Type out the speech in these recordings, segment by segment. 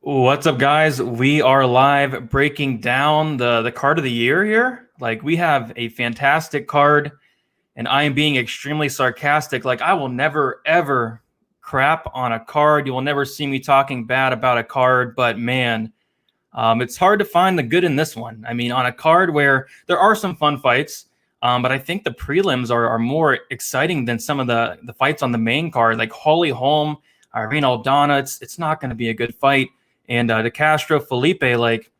What's up, guys? We are live breaking down the card of the year here. Like, we have a fantastic card, and I am being extremely sarcastic. Like, I will never, ever crap on a card. You will never see me talking bad about a card, but man, it's hard to find the good in this one. I mean, on a card where there are some fun fights, but I think the prelims are more exciting than some of the fights on the main card, like Holm, Irene Aldana. It's not going to be a good fight. And the Castro Felipe, like,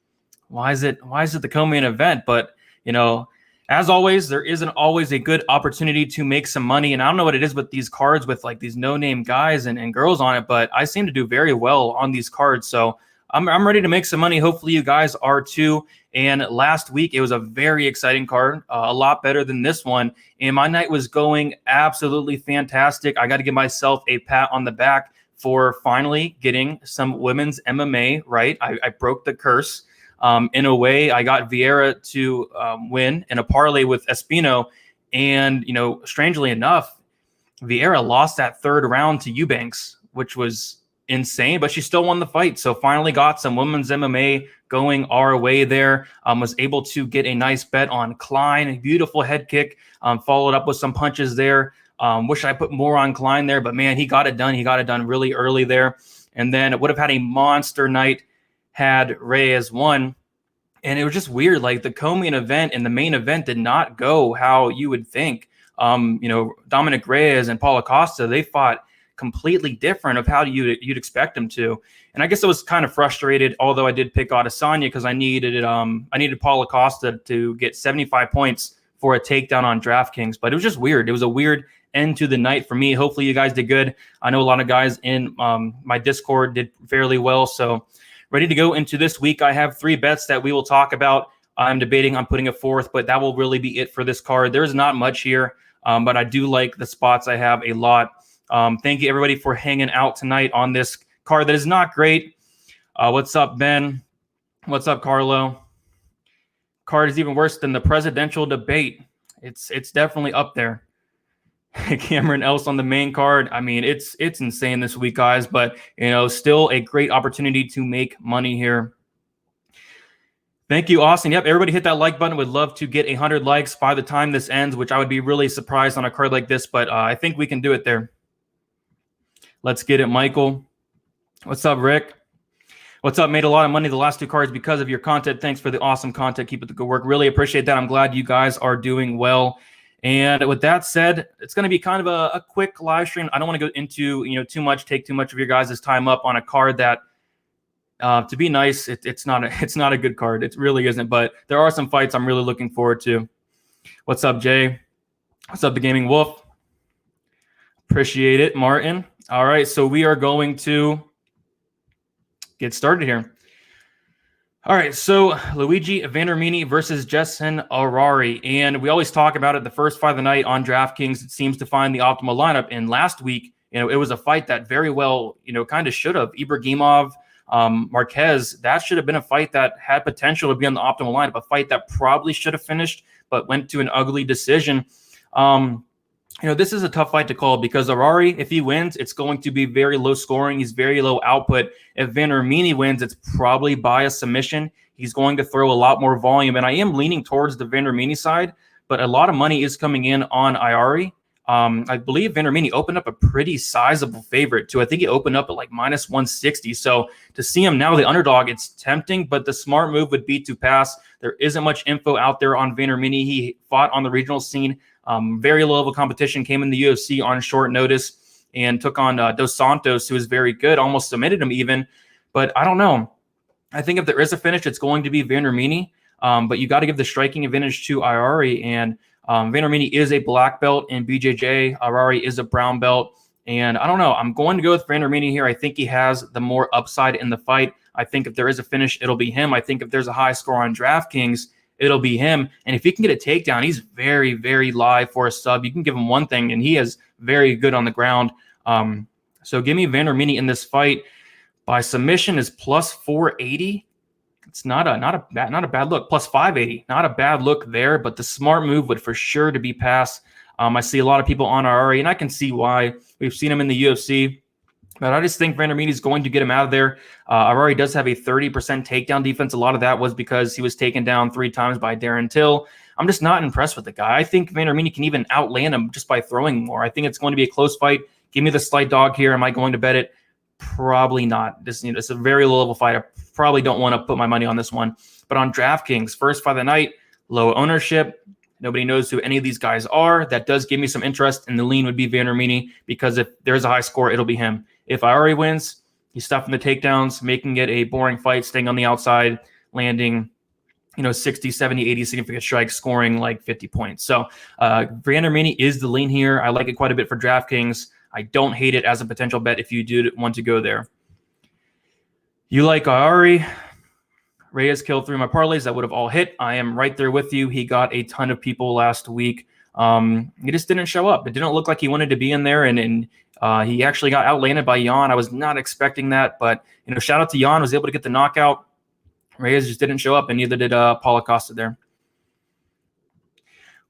why is it the co-main event? But as always, there isn't always a good opportunity to make some money. And I don't know what it is with these cards with like these no-name guys and girls on it, but I seem to do very well on these cards. So I'm ready to make some money. Hopefully you guys are too. And last week, it was a very exciting card, a lot better than this one. And my night was going absolutely fantastic. I got to give myself a pat on the back for finally getting some women's MMA right. I broke the curse. In a way, I got Vieira to win in a parlay with Espino. And, strangely enough, Vieira lost that third round to Eubanks, which was insane, but she still won the fight. So finally got some women's MMA going our way there. Was able to get a nice bet on Klein, a beautiful head kick, followed up with some punches there. Wish I put more on Klein there, but man, he got it done. He got it done really early there. And then it would have had a monster night had Reyes won. And it was just weird. Like the co-main event and the main event did not go how you would think. Dominic Reyes and Paulo Costa, they fought completely different of how you'd expect them to. And I guess I was kind of frustrated, although I did pick Adesanya because I needed Paulo Costa to get 75 points for a takedown on DraftKings. But it was just weird. It was a weird end to the night for me. Hopefully you guys did good. I know a lot of guys in my Discord did fairly well. So ready to go into this week. I have 3 bets that we will talk about. I'm debating on putting a 4th, but that will really be it for this card. There's not much here, but I do like the spots I have a lot. Thank you, everybody, for hanging out tonight on this card that is not great. What's up, Ben? What's up, Carlo? Card is even worse than the presidential debate. It's definitely up there. Cameron Ellis on the main card. I mean, it's insane this week, guys, but still a great opportunity to make money here. Thank you, Austin. Yep, everybody hit that like button. Would love to get 100 likes by the time this ends, which I would be really surprised on a card like this, but I think we can do it there. Let's get it, Michael. What's up, Rick? What's up? Made a lot of money the last 2 cards because of your content. Thanks for the awesome content. Keep it the good work. Really appreciate that. I'm glad you guys are doing well. And with that said, it's going to be kind of a quick live stream. I don't want to go into take too much of your guys' time up on a card that, to be nice, it's not a good card. It really isn't. But there are some fights I'm really looking forward to. What's up, Jay? What's up, the Gaming Wolf? Appreciate it, Martin. All right, so we are going to get started here. All right, so Luigi Vendramini versus Jason Ahrari. And we always talk about it, the first fight of the night on DraftKings. It seems to find the optimal lineup. And last week, it was a fight that very well, kind of should have. Ibragimov, Marquez, that should have been a fight that had potential to be on the optimal lineup, a fight that probably should have finished, but went to an ugly decision. This is a tough fight to call because Ahrari, if he wins, it's going to be very low scoring. He's very low output. If Vendramini wins, it's probably by a submission. He's going to throw a lot more volume. And I am leaning towards the Vendramini side, but a lot of money is coming in on Ahrari. I believe Vendramini opened up a pretty sizable favorite too. I think he opened up at like minus 160. So to see him now, the underdog, it's tempting, but the smart move would be to pass. There isn't much info out there on Vendramini. He fought on the regional scene. Very low level competition, came in the UFC on short notice and took on Dos Santos, who is very good, almost submitted him even. But I don't know. I think if there is a finish, it's going to be Vendramini. But you got to give the striking advantage to Ahrari. And Vendramini is a black belt in BJJ. Ahrari is a brown belt. And I don't know. I'm going to go with Vendramini here. I think he has the more upside in the fight. I think if there is a finish, it'll be him. I think if there's a high score on DraftKings, it'll be him. And if he can get a takedown, he's very, very live for a sub. You can give him one thing, and he is very good on the ground. So give me Vendramini in this fight. By submission is plus 480. It's not a bad look. Plus 580, not a bad look there. But the smart move would for sure to be pass. I see a lot of people on Ahrari, and I can see why. We've seen him in the UFC. But I just think Randamie is going to get him out of there. Ahrari does have a 30% takedown defense. A lot of that was because he was taken down 3 times by Darren Till. I'm just not impressed with the guy. I think Randamie can even outland him just by throwing more. I think it's going to be a close fight. Give me the slight dog here. Am I going to bet it? Probably not. It's a very low-level fight. I probably don't want to put my money on this one. But on DraftKings, first fight of the night, low ownership. Nobody knows who any of these guys are. That does give me some interest, and the lean would be Randamie because if there's a high score, it'll be him. If Ahrari wins, he's stuffing the takedowns, making it a boring fight, staying on the outside, landing 60, 70, 80 significant strikes, scoring like 50 points. So Randamie is the lean here. I like it quite a bit for DraftKings. I don't hate it as a potential bet if you do want to go there. You like Ahrari. Reyes killed 3 of my parlays that would have all hit. I am right there with you. He got a ton of people last week. He just didn't show up. It didn't look like he wanted to be in there, and he actually got outlanded by Jan. I was not expecting that, but shout out to Jan, was able to get the knockout. Reyes just didn't show up, and neither did Paulo Costa there.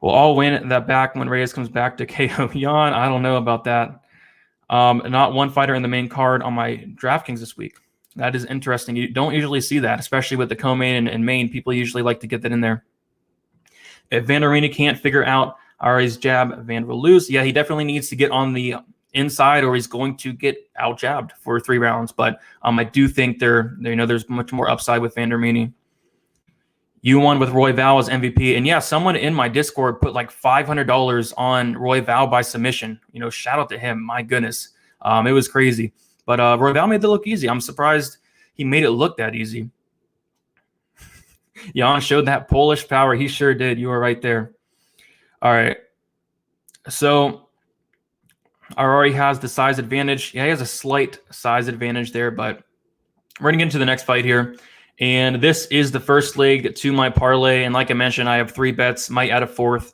We'll all win that back when Reyes comes back to KO Jan. I don't know about that. Not one fighter in the main card on my DraftKings this week. That is interesting. You don't usually see that, especially with the co-main and main. People usually like to get that in there. If Randamie can't figure out Ahrari's jab, Van will lose. Yeah, he definitely needs to get on the inside, or he's going to get out jabbed for 3 rounds. But I do think there's much more upside with Randamie. You won with Roy Val as MVP, and yeah, someone in my Discord put like $500 on Roy Val by submission. Shout out to him. My goodness, it was crazy. But Roy Val made it look easy. I'm surprised he made it look that easy. Jan showed that Polish power. He sure did. You were right there. All right. So Ahrari has the size advantage. Yeah, he has a slight size advantage there, but we're going to get into the next fight here. And this is the first leg to my parlay. And like I mentioned, I have 3 bets, might add a 4th.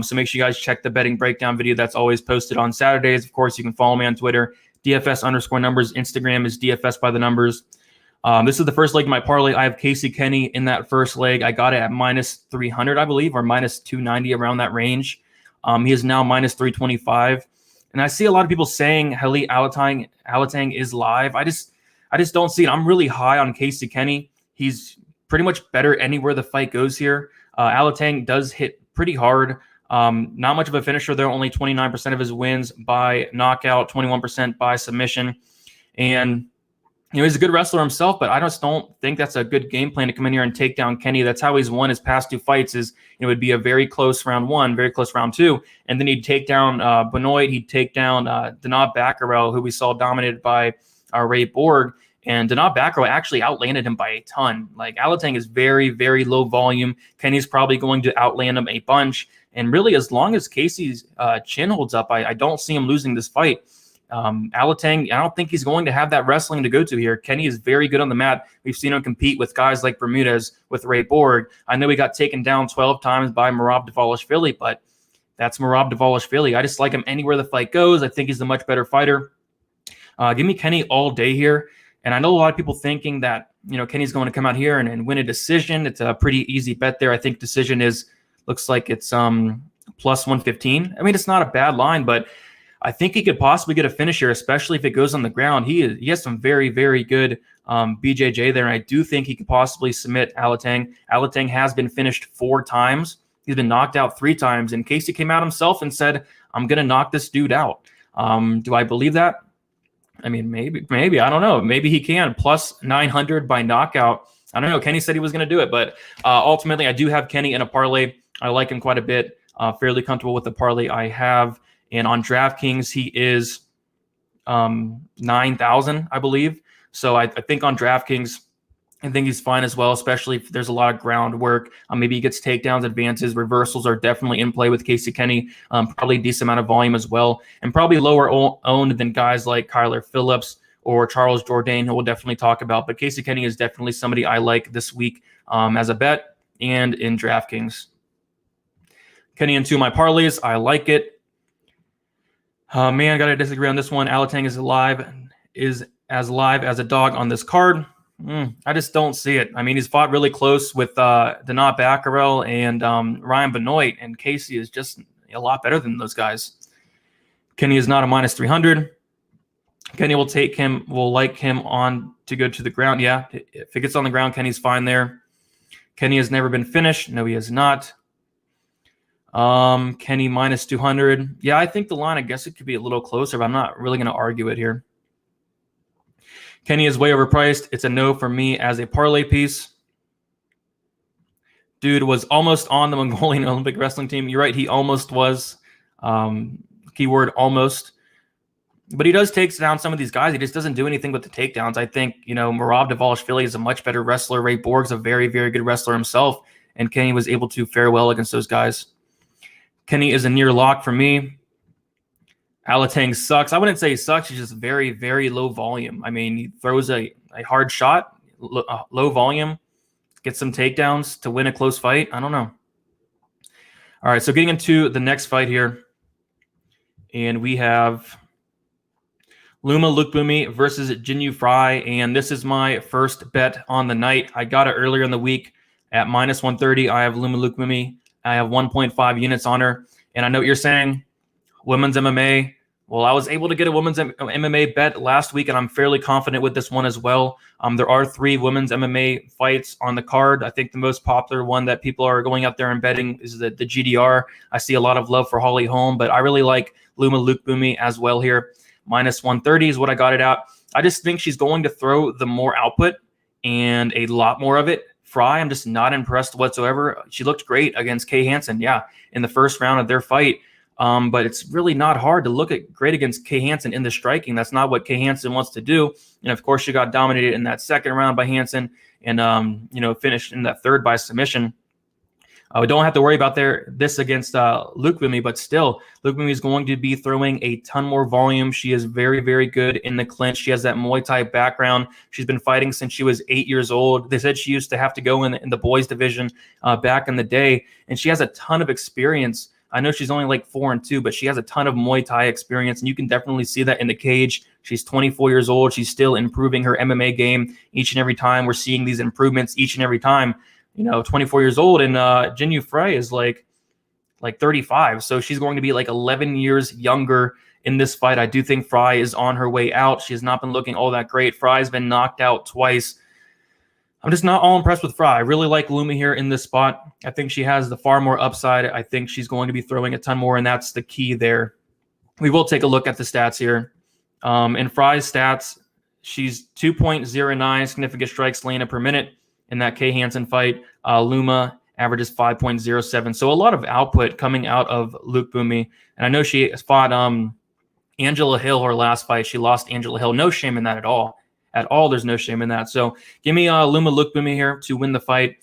So make sure you guys check the betting breakdown video that's always posted on Saturdays. Of course, you can follow me on Twitter, DFS_numbers. Instagram is DFS by the numbers. This is the first leg of my parlay. I have Casey Kenny in that first leg. I got it at -300, I believe, or -290, around that range. He is now -325. And I see a lot of people saying Heli Alateng is live. I just don't see it. I'm really high on Casey Kenny. He's pretty much better anywhere the fight goes here. Alateng does hit pretty hard. Not much of a finisher there. Only 29% of his wins by knockout, 21% by submission. And he's a good wrestler himself, but I just don't think that's a good game plan to come in here and take down Kenny. That's how he's won his past 2 fights. It would be a very close round 1, very close round 2, and then he'd take down Benoit. He'd take down Denab Baccarel, who we saw dominated by Ray Borg. And Denab Baccarel actually outlanded him by a ton. Like, Alateng is very, very low volume. Kenny's probably going to outland him a bunch. And really, as long as Casey's chin holds up, I don't see him losing this fight. Alateng, I don't think he's going to have that wrestling to go to here. Kenny is very good on the mat. We've seen him compete with guys like Bermudez, with Ray Borg. I know he got taken down 12 times by Merab Dvalishvili, but that's Merab Dvalishvili. I just like him anywhere the fight goes. I think he's a much better fighter. Give me Kenny all day here. And I know a lot of people thinking that, Kenny's going to come out here and win a decision. It's a pretty easy bet there. I think decision looks like it's plus 115. I mean, it's not a bad line, but I think he could possibly get a finish here, especially if it goes on the ground. He has some very, very good BJJ there, and I do think he could possibly submit Alateng. Alateng has been finished 4 times. He's been knocked out 3 times, and Casey came out himself and said, I'm going to knock this dude out. Do I believe that? I mean, maybe. I don't know. Maybe he can. Plus 900 by knockout. I don't know. Kenny said he was going to do it, but ultimately, I do have Kenny in a parlay. I like him quite a bit. Fairly comfortable with the parlay I have. And on DraftKings, he is 9,000, I believe. So I think on DraftKings, I think he's fine as well, especially if there's a lot of groundwork. Maybe he gets takedowns, advances, reversals are definitely in play with Casey Kenny. Probably a decent amount of volume as well. And probably lower owned than guys like Kyler Phillips or Charles Jourdain, who we'll definitely talk about. But Casey Kenny is definitely somebody I like this week as a bet and in DraftKings. Kenny into my parlays. I like it. Man, got to disagree on this one. Alateng is as live as a dog on this card. I just don't see it. I mean, he's fought really close with Denab Baccarel and Ryan Benoit, and Casey is just a lot better than those guys. Kenny is not a -300. Kenny will take him, will like him on to go to the ground. Yeah, if it gets on the ground, Kenny's fine there. Kenny has never been finished. No, he has not. Kenny minus 200. Yeah, I think the line, I guess it could be a little closer, but I'm not really going to argue it here. Kenny is way overpriced. It's a no for me as a parlay piece. Dude was almost on the Mongolian Olympic wrestling team. You're right, he almost was. Keyword almost. But he does take down some of these guys. He just doesn't do anything with the takedowns. I think, Merab Dvalishvili is a much better wrestler. Ray Borg's a very, very good wrestler himself. And Kenny was able to fare well against those guys. Kenny is a near lock for me. Alateng sucks. I wouldn't say he sucks. He's just very, very low volume. I mean, he throws a hard shot, low volume, gets some takedowns to win a close fight. I don't know. All right, so getting into the next fight here. And we have Lupomboomi versus Jinyu Frey. And this is my first bet on the night. I got it earlier in the week at minus 130. I have Lupomboomi. I have 1.5 units on her. And I know what you're saying. Women's MMA. Well, I was able to get a women's MMA bet last week, and I'm fairly confident with this one as well. There are 3 women's MMA fights on the card. I think the most popular one that people are going out there and betting is the GDR. I see a lot of love for Holly Holm, but I really like Lupomboomi as well here. Minus 130 is what I got it at. I just think she's going to throw the more output and a lot more of it. Frey, I'm just not impressed whatsoever. She looked great against Kay Hansen, in the first round of their fight. But it's really not hard to look at great against Kay Hansen in the striking. That's not what Kay Hansen wants to do. And of course, she got dominated in that second round by Hansen and, finished in that third by submission. We don't have to worry about this against Lupomboomi, but still, Lupomboomi is going to be throwing a ton more volume. She is very, very good in the clinch. She has that Muay Thai background. She's been fighting since she was 8 years old. They said she used to have to go in the boys division back in the day, and she has a ton of experience. I know she's only like 4-2, but she has a ton of Muay Thai experience, and you can definitely see that in the cage. She's 24 years old. She's still improving her MMA game each and every time. We're seeing these improvements each and every time. 24 years old, and Jinyu Frey is like 35, so she's going to be like 11 years younger in this fight. I do think Frey is on her way out. She has not been looking all that great. Frey's been knocked out twice. I'm just not all impressed with Frey. I really like Luma here in this spot. I think she has the far more upside. I think she's going to be throwing a ton more, and that's the key there. We will take a look at the stats here. In Frey's stats, she's 2.09 significant strikes landed per minute in that Kay Hansen fight. Luma averages 5.07. So a lot of output coming out of Lupomboomi. And I know she fought Angela Hill her last fight. She lost Angela Hill. No shame in that at all. At all, there's no shame in that. So give me Lupomboomi here to win the fight.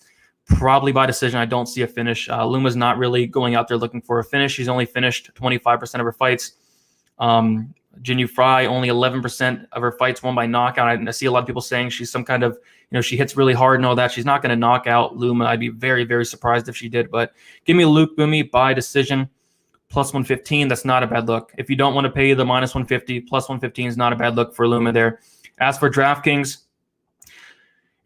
Probably by decision. I don't see a finish. Luma's not really going out there looking for a finish. She's only finished 25% of her fights. Jinyu Frey, only 11% of her fights won by knockout. I see a lot of people saying she's some kind of, she hits really hard and all that. She's not going to knock out Luma. I'd be very, very surprised if she did. But give me Lupomboomi by decision, plus 115. That's not a bad look. If you don't want to pay the minus 150, plus 115 is not a bad look for Luma there. As for DraftKings,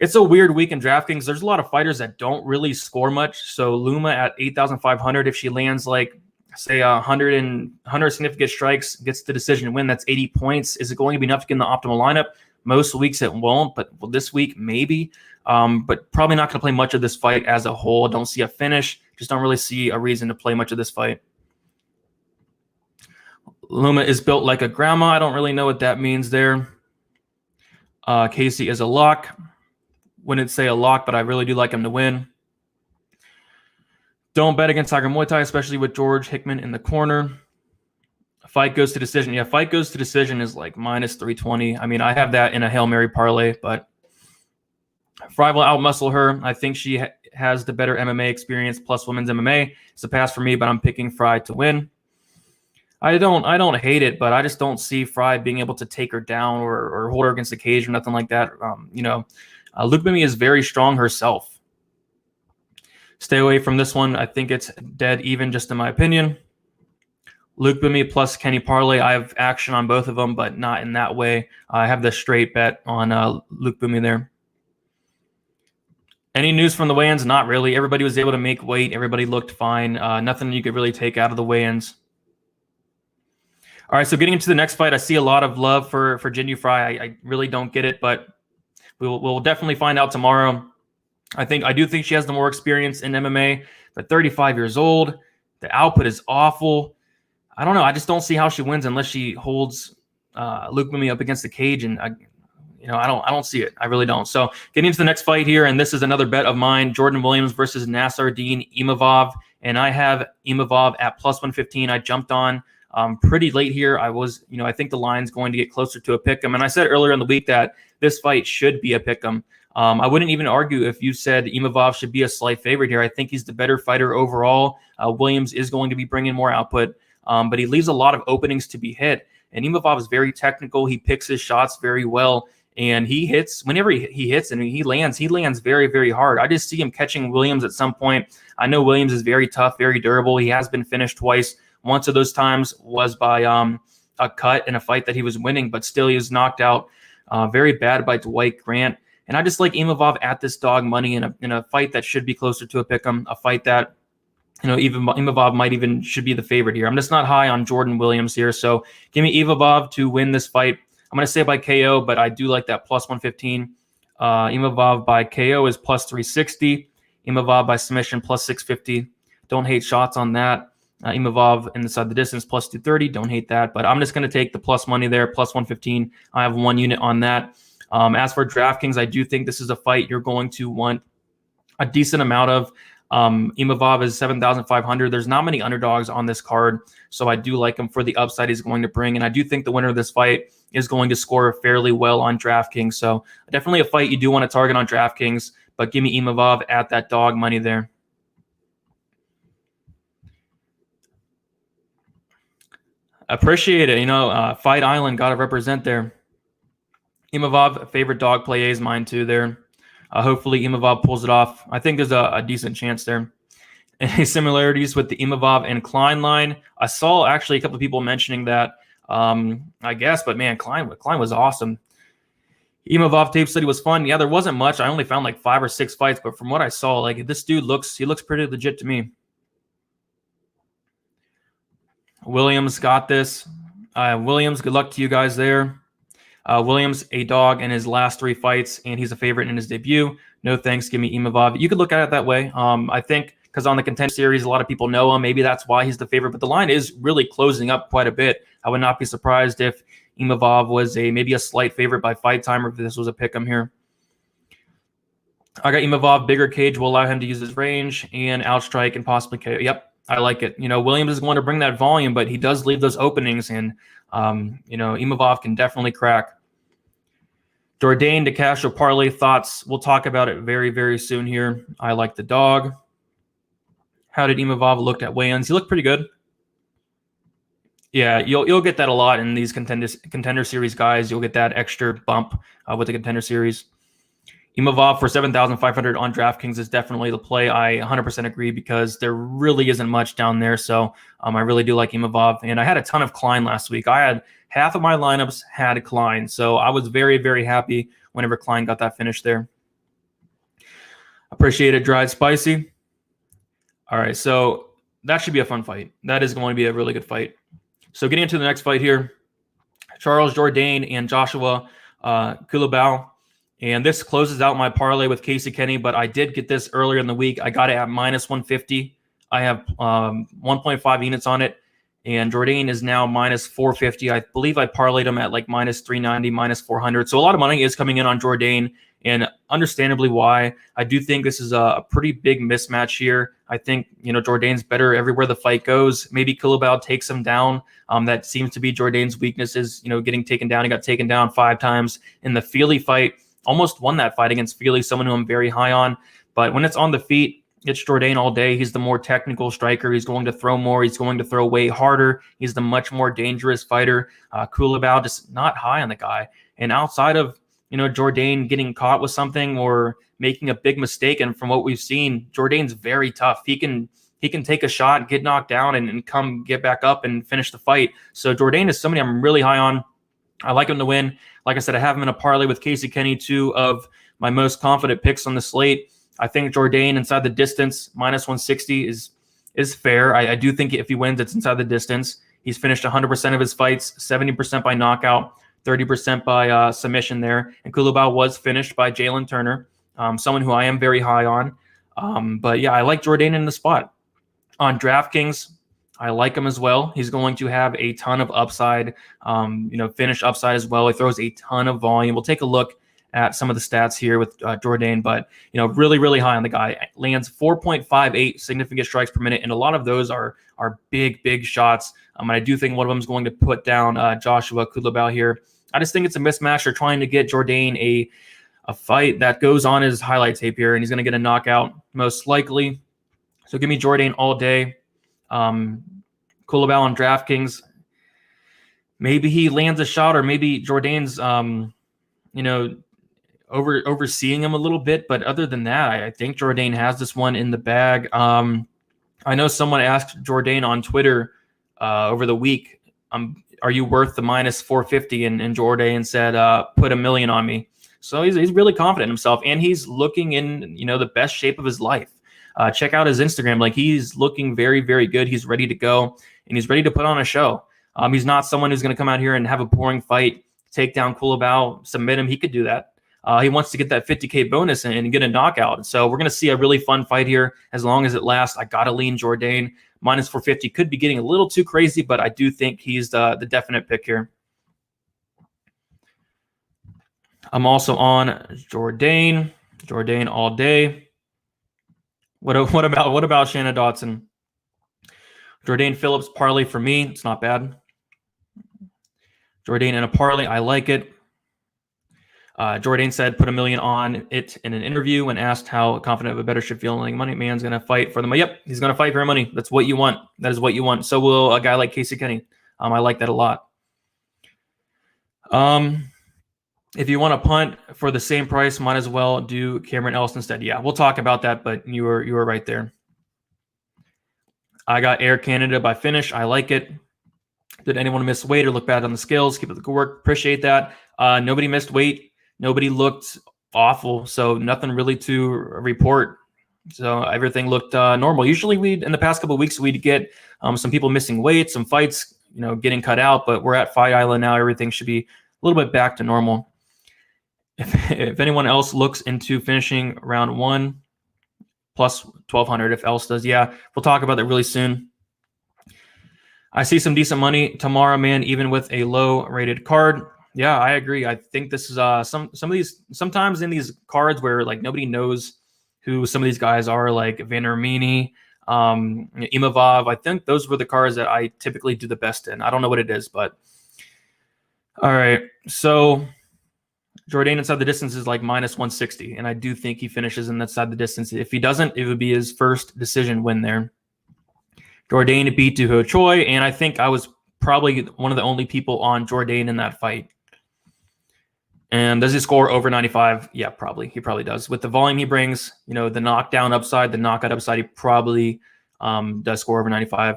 it's a weird week in DraftKings. There's a lot of fighters that don't really score much. So Luma at 8,500, if she lands like, say, 100 significant strikes, gets the decision win, that's 80 points. Is it going to be enough to get in the optimal lineup? Most weeks it won't, but this week maybe. But probably not going to play much of this fight as a whole. Don't see a finish. Just don't really see a reason to play much of this fight. Luma is built like a grandma. I don't really know what that means there. Casey is a lock. Wouldn't say a lock, but I really do like him to win. Don't bet against Tiger Muay Thai, especially with George Hickman in the corner. Fight goes to decision. Yeah, fight goes to decision is like minus 320. I mean, I have that in a Hail Mary parlay, but Frey will outmuscle her. I think she has the better MMA experience plus women's MMA. It's a pass for me, but I'm picking Frey to win. I don't hate it, but I just don't see Frey being able to take her down or hold her against the cage or nothing like that. Lupomboomi is very strong herself. Stay away from this one. I think it's dead even, just in my opinion. Lupomboomi plus Kenny Parlay. I have action on both of them, but not in that way. I have the straight bet on Lupomboomi there. Any news from the weigh-ins? Not really. Everybody was able to make weight. Everybody looked fine. Nothing you could really take out of the weigh-ins. All right, so getting into the next fight, I see a lot of love for Jinh Frey. I really don't get it, but we'll definitely find out tomorrow. I do think she has the more experience in MMA, but 35 years old, the output is awful. I don't know. I just don't see how she wins unless she holds Lupomboomi up against the cage, and I don't see it. I really don't. So getting into the next fight here, and this is another bet of mine: Jordan Williams versus Nasruddin Imavov, and I have Imavov at +115. I jumped on pretty late here. I think the line's going to get closer to a pick'em, and I said earlier in the week that this fight should be a pick'em. I wouldn't even argue if you said Imavov should be a slight favorite here. I think he's the better fighter overall. Williams is going to be bringing more output, but he leaves a lot of openings to be hit. And Imavov is very technical. He picks his shots very well, and he hits whenever he hits and he lands very, very hard. I just see him catching Williams at some point. I know Williams is very tough, very durable. He has been finished twice. Once of those times was by a cut in a fight that he was winning, but still he was knocked out very bad by Dwight Grant. And I just like Imavov at this dog money in a fight that should be closer to a pick'em, a fight that, even Imavov might even should be the favorite here. I'm just not high on Jordan Williams here. So give me Imavov to win this fight. I'm going to say by KO, but I do like that +115. Imavov by KO is +360. Imavov by submission +650. Don't hate shots on that. Imavov inside the distance +230. Don't hate that. But I'm just going to take the plus money there, +115. I have 1 unit on that. As for DraftKings, I do think this is a fight you're going to want a decent amount of. Imavov is 7,500. There's not many underdogs on this card, so I do like him for the upside he's going to bring. And I do think the winner of this fight is going to score fairly well on DraftKings. So definitely a fight you do want to target on DraftKings, but give me Imavov at that dog money there. Appreciate it. Fight Island got to represent there. Imavov, favorite dog play is mine too there. Hopefully Imavov pulls it off. I think there's a decent chance there. Any similarities with the Imavov and Klein line? I saw actually a couple of people mentioning that, I guess, but man, Klein was awesome. Imavov tape said he was fun. Yeah, there wasn't much. I only found like 5 or 6 fights, but from what I saw, like this dude looks pretty legit to me. Williams got this. Williams, good luck to you guys there. Williams, a dog in his last 3 fights, and he's a favorite in his debut. No thanks. Give me Imavov. You could look at it that way. I think because on the Contender Series, a lot of people know him. Maybe that's why he's the favorite, but the line is really closing up quite a bit. I would not be surprised if Imavov was maybe a slight favorite by fight time, or if this was a pick'em here. I got Imavov, bigger cage will allow him to use his range and outstrike and possibly KO. Yep, I like it. Williams is going to bring that volume, but he does leave those openings, and Imavov can definitely crack. Jourdain to Castro parlay thoughts. We'll talk about it very, very soon here. I like the dog. How did Imavov look at weigh-ins? He looked pretty good. Yeah, you'll get that a lot in these contender series guys. You'll get that extra bump with the Contender Series. Imavov for 7,500 on DraftKings is definitely the play. I 100% agree because there really isn't much down there. So I really do like Imavov. And I had a ton of Klein last week. I had half of my lineups had Klein. So I was very, very happy whenever Klein got that finish there. Appreciate it, Dried Spicy. All right, so that should be a fun fight. That is going to be a really good fight. So getting into the next fight here, Charles Jourdain and Joshua Culibao. And this closes out my parlay with Casey Kenny, but I did get this earlier in the week. I got it at -150. I have 1.5 units on it, and Jourdain is now -450. I believe I parlayed him at like -390, -400. So a lot of money is coming in on Jourdain, and understandably why. I do think this is a pretty big mismatch here. I think, Jourdain's better everywhere the fight goes. Maybe Culibao takes him down. That seems to be Jourdain's weakness is, getting taken down. He got taken down 5 times in the Feely fight. Almost won that fight against Feely, someone who I'm very high on. But when it's on the feet, it's Jourdain all day. He's the more technical striker. He's going to throw more. He's going to throw way harder. He's the much more dangerous fighter. Culibao just not high on the guy. And outside of, Jourdain getting caught with something or making a big mistake, and from what we've seen, Jourdain's very tough. He can take a shot, get knocked down, and come get back up and finish the fight. So Jourdain is somebody I'm really high on. I like him to win. Like I said, I have him in a parlay with Casey Kenny, 2 of my most confident picks on the slate. I think Jourdain inside the distance, -160 is fair. I do think if he wins, it's inside the distance. He's finished 100% of his fights, 70% by knockout, 30% by submission there. And Culibao was finished by Jalen Turner, someone who I am very high on. But yeah, I like Jourdain in the spot. On DraftKings, I like him as well. He's going to have a ton of upside, finish upside as well. He throws a ton of volume. We'll take a look at some of the stats here with Jourdain, but really, really high on the guy. Lands 4.58 significant strikes per minute, and a lot of those are big shots. And I do think one of them is going to put down Joshua Culibao here. I just think it's a mismatch. They're trying to get Jourdain a fight that goes on his highlight tape here, and he's going to get a knockout most likely. So give me Jourdain all day. Culibao on DraftKings. Maybe he lands a shot, or maybe Jourdain's overseeing him a little bit. But other than that, I think Jourdain has this one in the bag. I know someone asked Jourdain on Twitter over the week, are you worth the minus 450? And Jourdain said, put $1 million on me. So he's really confident in himself, and he's looking in the best shape of his life. Check out his Instagram. Like, he's looking very, very good. He's ready to go, and he's ready to put on a show. He's not someone who's going to come out here and have a boring fight, take down Culibao, submit him. He could do that. He wants to get that 50K bonus and get a knockout. So we're going to see a really fun fight here as long as it lasts. I got to lean Jourdain. Minus 450 could be getting a little too crazy, but I do think he's the definite pick here. I'm also on Jourdain. Jourdain all day. What about Shannon Dotson? Jourdain Phillips parlay for me. It's not bad. Jourdain in a parlay. I like it. Jourdain said put $1 million on it in an interview when asked how confident of a better should feel. Like, money man's going to fight for the money. Yep, he's going to fight for money. That's what you want. That is what you want. So will a guy like Casey Kenny. I like that a lot. If you want to punt for the same price, might as well do Cameron Ellis instead. Yeah, we'll talk about that, but you were right there. I got Air Canada by finish. I like it. Did anyone miss weight or look bad on the scales? Keep up the good work. Appreciate that. Nobody missed weight. Nobody looked awful, so nothing really to report. So everything looked normal. Usually in the past couple of weeks, we'd get some people missing weight, some fights, getting cut out, but we're at Fight Island now. Everything should be a little bit back to normal. If anyone else looks into finishing round 1 plus 1,200, if else does, yeah, we'll talk about that really soon. I see some decent money tomorrow, man, even with a low-rated card. Yeah, I agree. I think this is some of these, sometimes in these cards where like nobody knows who some of these guys are, like Randamie, Imavov. I think those were the cards that I typically do the best in. I don't know what it is, but all right. So Jourdain inside the distance is like minus 160, and I do think he finishes inside the distance. If he doesn't, it would be his first decision win there. Jourdain beat Doo Ho Choi, and I think I was probably one of the only people on Jourdain in that fight. And does he score over 95? Yeah, probably. He probably does. With the volume he brings, the knockdown upside, the knockout upside, he probably does score over 95.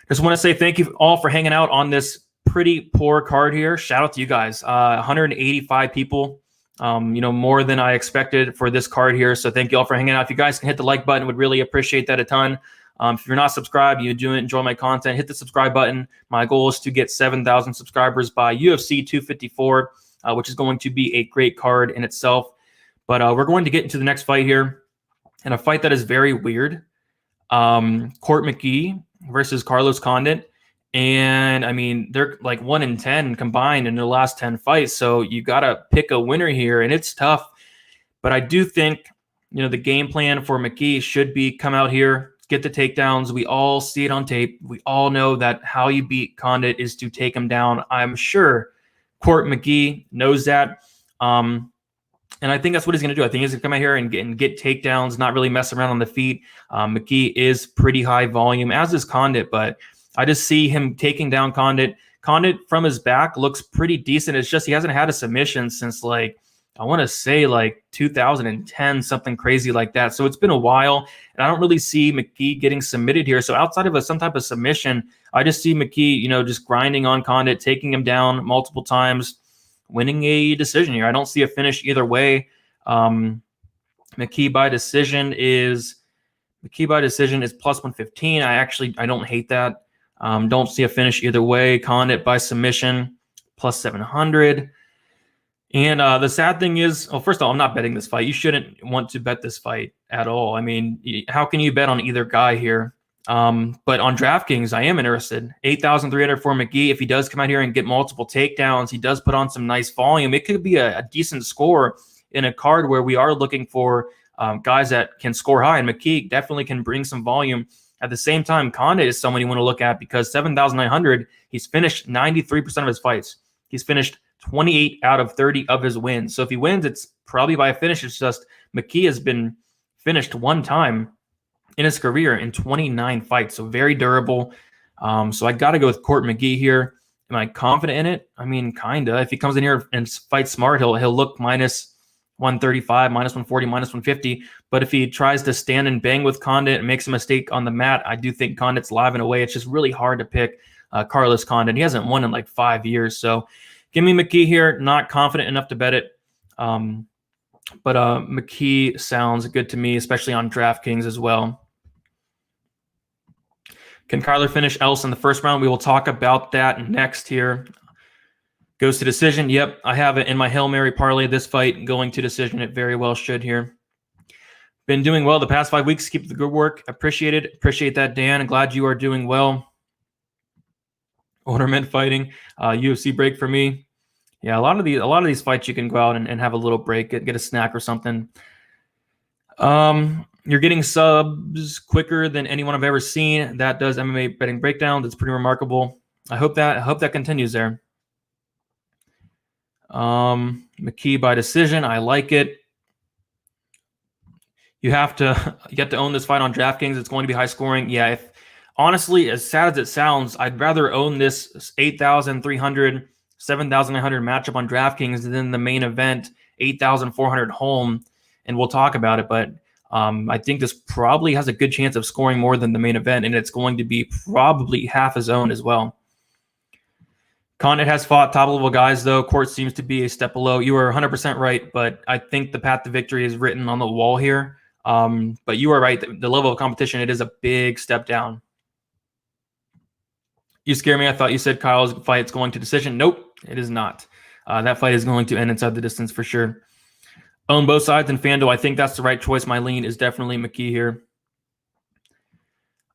Just want to say thank you all for hanging out on this pretty poor card here. Shout out to you guys. 185 people, more than I expected for this card here. So thank you all for hanging out. If you guys can hit the like button, would really appreciate that a ton. If you're not subscribed, you do enjoy my content, hit the subscribe button. My goal is to get 7,000 subscribers by UFC 254, which is going to be a great card in itself. But we're going to get into the next fight here, and a fight that is very weird. Court McGee versus Carlos Condit. And, I mean, they're like 1-10 combined in their last 10 fights. So you got to pick a winner here, and it's tough. But I do think, the game plan for McGee should be come out here, get the takedowns. We all see it on tape. We all know that how you beat Condit is to take him down. I'm sure Court McGee knows that. And I think that's what he's going to do. I think he's going to come out here and get takedowns, not really mess around on the feet. McGee is pretty high volume, as is Condit, but I just see him taking down Condit. Condit from his back looks pretty decent. It's just he hasn't had a submission since I want to say 2010, something crazy like that. So it's been a while, and I don't really see McGee getting submitted here. So outside of some type of submission, I just see McGee, just grinding on Condit, taking him down multiple times, winning a decision here. I don't see a finish either way. McGee by decision is plus 115. I don't hate that. Don't see a finish either way. Condit by submission, plus 700. And the sad thing is, well, first of all, I'm not betting this fight. You shouldn't want to bet this fight at all. I mean, how can you bet on either guy here? But on DraftKings, I am interested. 8,300 for McGee. If he does come out here and get multiple takedowns, he does put on some nice volume. It could be a decent score in a card where we are looking for guys that can score high. And McGee definitely can bring some volume. At the same time, Condit is someone you want to look at because 7,900, he's finished 93% of his fights. He's finished 28 out of 30 of his wins. So if he wins, it's probably by a finish. It's just McGee has been finished one time in his career in 29 fights. So very durable. So I got to go with Court McGee here. Am I confident in it? I mean, kind of. If he comes in here and fights smart, he'll look minus 135, minus 140, minus 150. But if he tries to stand and bang with Condit and makes a mistake on the mat, I do think Condit's live and away. It's just really hard to pick Carlos Condit. He hasn't won in like 5 years. So give me McGee here. Not confident enough to bet it. But McGee sounds good to me, especially on DraftKings as well. Can Kyler finish Ellis in the first round? We will talk about that next here. Goes to decision. Yep, I have it in my Hail Mary parlay. This fight going to decision. It very well should here. Been doing well the past 5 weeks. Keep the good work. Appreciate it. Appreciate that, Dan. Glad you are doing well. Ornament fighting. UFC break for me. Yeah, a lot of these fights you can go out and have a little break, get a snack or something. You're getting subs quicker than anyone I've ever seen. That does MMA betting breakdown. That's pretty remarkable. I hope that continues there. McGee by decision. I like it. You have to own this fight on DraftKings. It's going to be high scoring. Yeah, honestly, as sad as it sounds, I'd rather own this 8,300, 7,900 matchup on DraftKings than the main event 8,400 Holm, and we'll talk about it. But I think this probably has a good chance of scoring more than the main event, and it's going to be probably half his own as well. Condit has fought top-level guys, though. Court seems to be a step below. You are 100% right, but I think the path to victory is written on the wall here. But you are right. The level of competition, it is a big step down. You scare me. I thought you said Kyle's fight's going to decision. Nope, it is not. That fight is going to end inside the distance for sure. Own both sides in FanDuel. I think that's the right choice. My lean is definitely McGee here.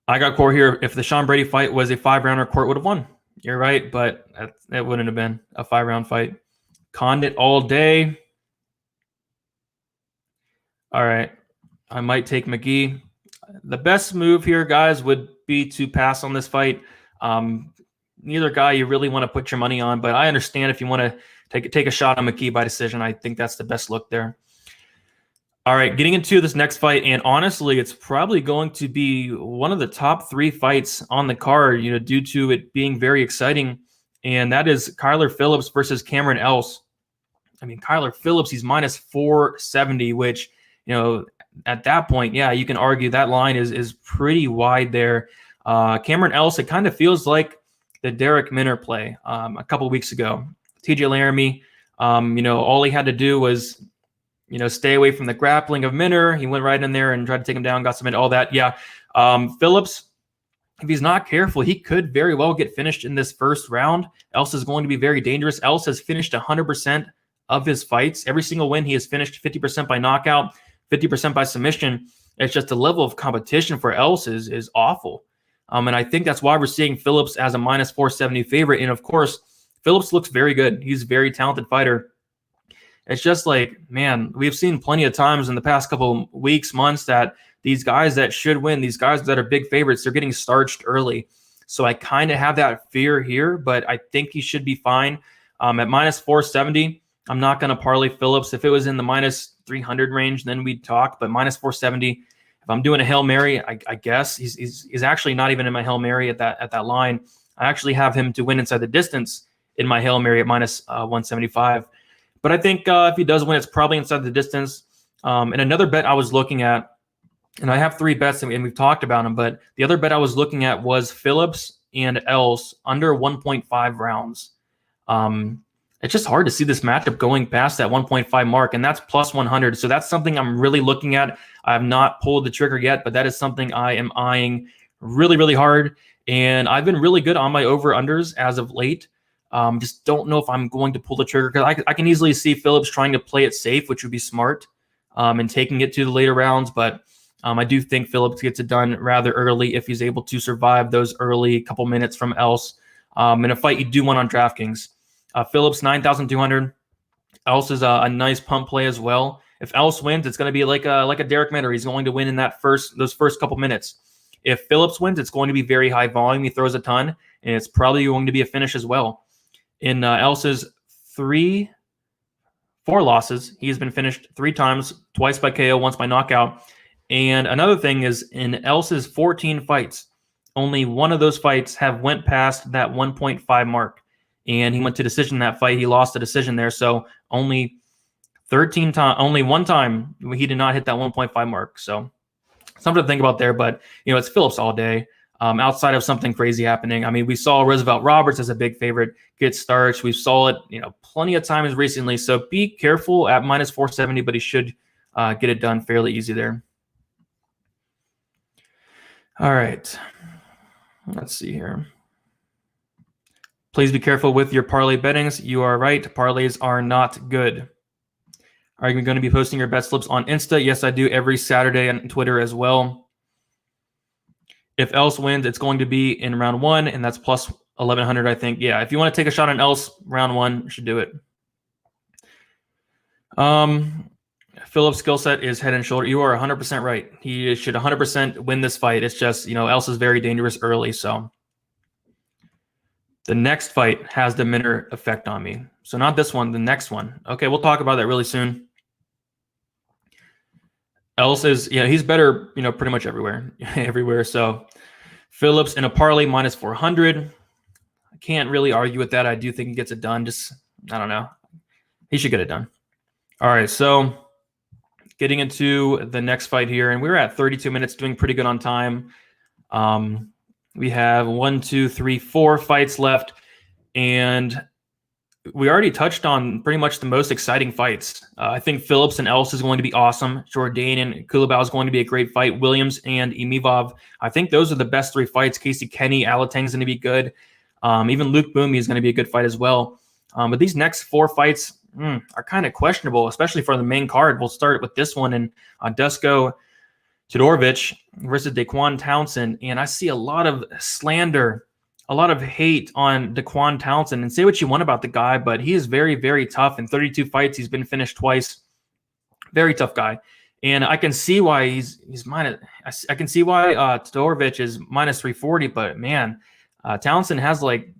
I got Court here. If the Sean Brady fight was a 5-rounder, Court would have won. You're right, but that wouldn't have been a 5-round fight. Condit all day. All right. I might take McGee. The best move here, guys, would be to pass on this fight. Neither guy you really want to put your money on, but I understand if you want to take a shot on McGee by decision. I think that's the best look there. All right, getting into this next fight, and honestly, it's probably going to be one of the top 3 fights on the card, due to it being very exciting, and that is Kyler Phillips versus Cameron Ellis. I mean, Kyler Phillips, he's minus 470, which, at that point, yeah, you can argue that line is pretty wide there. Cameron Ellis, it kind of feels like the Derek Minner play a couple weeks ago. TJ Laramie, all he had to do was stay away from the grappling of Minner. He went right in there and tried to take him down, got submitted, all that. Yeah. Phillips, if he's not careful, he could very well get finished in this first round. Ellis is going to be very dangerous. Ellis has finished 100% of his fights. Every single win, he has finished 50% by knockout, 50% by submission. It's just the level of competition for Ellis is awful. And I think that's why we're seeing Phillips as a minus 470 favorite. And of course, Phillips looks very good. He's a very talented fighter. It's just like, man, we've seen plenty of times in the past couple weeks, months, that these guys that should win, these guys that are big favorites, they're getting starched early. So I kind of have that fear here, but I think he should be fine. At minus 470, I'm not going to parlay Phillips. If it was in the minus 300 range, then we'd talk. But minus 470, if I'm doing a Hail Mary, I guess he's actually not even in my Hail Mary at that line. I actually have him to win inside the distance in my Hail Mary at minus 175. But I think if he does win, it's probably inside the distance. And another bet I was looking at, and I have 3 bets, and we've talked about them, but the other bet I was looking at was Phillips and Ellis under 1.5 rounds. It's just hard to see this matchup going past that 1.5 mark, and that's plus 100. So that's something I'm really looking at. I have not pulled the trigger yet, but that is something I am eyeing really, really hard. And I've been really good on my over-unders as of late. Just don't know if I'm going to pull the trigger because I can easily see Phillips trying to play it safe, which would be smart, and taking it to the later rounds. But I do think Phillips gets it done rather early if he's able to survive those early couple minutes from Ellis. In a fight you do want on DraftKings. Phillips 9,200. Ellis is a nice pump play as well. If Ellis wins, it's going to be like a Derek Minner. He's going to win in those first couple minutes. If Phillips wins, it's going to be very high volume. He throws a ton, and it's probably going to be a finish as well. In Ellis's 4 losses, he has been finished 3 times, twice by KO, once by knockout. And another thing is in Ellis's 14 fights, only one of those fights have went past that 1.5 mark. And he went to decision that fight. He lost the decision there. So only one time he did not hit that 1.5 mark. So something to think about there. But, it's Phillips all day. Outside of something crazy happening. I mean, we saw Roosevelt Roberts as a big favorite get starched. We saw it, plenty of times recently. So be careful at minus 470, but he should get it done fairly easy there. All right. Let's see here. Please be careful with your parlay bettings. You are right. Parlays are not good. Are you going to be posting your bet slips on Insta? Yes, I do every Saturday on Twitter as well. If Ellis wins, it's going to be in round 1, and that's plus 1,100, I think. Yeah, if you want to take a shot on Ellis, round 1, you should do it. Phillips' skill set is head and shoulder. You are 100% right. He should 100% win this fight. It's just, Ellis is very dangerous early, so. The next fight has the Minner effect on me. So not this one, the next one. Okay, we'll talk about that really soon. Ellis is, he's better, pretty much everywhere. So Phillips in a parlay minus 400. I can't really argue with that. I do think he gets it done. Just, I don't know. He should get it done. All right, so getting into the next fight here, and we're at 32 minutes, doing pretty good on time. We have 4 fights left, and we already touched on pretty much the most exciting fights. I think Phillips and Ellis is going to be awesome. Jourdain and Culibao is going to be a great fight. Williams and Imavov, I think those are the best 3 fights. Casey Kenny, Alateng is going to be good. Even Lupomboomi is going to be a good fight as well. But these next 4 fights are kind of questionable, especially for the main card. We'll start with this one in Dusko Todorovic versus Daquan Townsend. And I see a lot of slander, a lot of hate on Daquan Townsend, and say what you want about the guy, but he is very, very tough. In 32 fights, he's been finished twice. Very tough guy. And I can see why he's minus. I can see why Todorovic is minus 340, but man, Townsend has like